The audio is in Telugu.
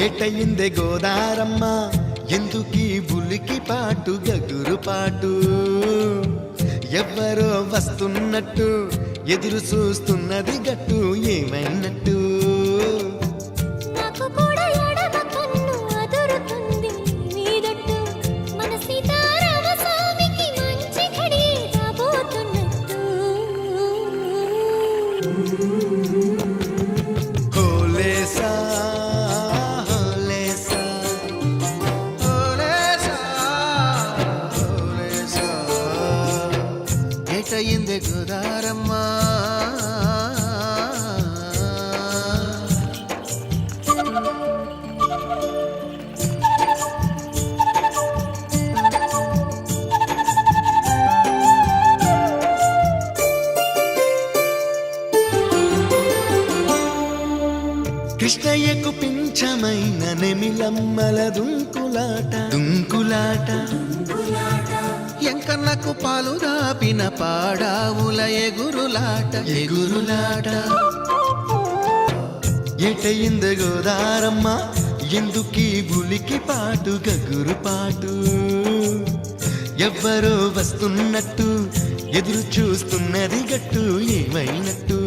ఎటయిందే గోదారమ్మ ఎందుకీ బులికి పాటు గగురు పాటు ఎవ్వరో వస్తున్నట్టు ఎదురు చూస్తున్నది గట్టు ఏమైనట్టు నాకు కూడా ఎడమ కన్ను అదురుతుంది నీదట్టు మన సీతారామ స్వామికి మంచి ఘడి రాబోతున్నట్టు హోలేసా హోలేసా హోలేసా హోలేసా ఎటయిందే గోదారమ్మ కృష్ణయ్యకు పింఛమైన నెమిలమ్మల దుంకులాట దుంకులాట ఎంకన్నకు పాలు దాపిన పాడావుల ఎగురులాట ఎగురులాట ఎటయింది గోదారమ్మ ఎందుకీ బులికి పాటు గగురు పాటు ఎవ్వరో వస్తున్నట్టు ఎదురు చూస్తున్నది గట్టు ఏమైనట్టు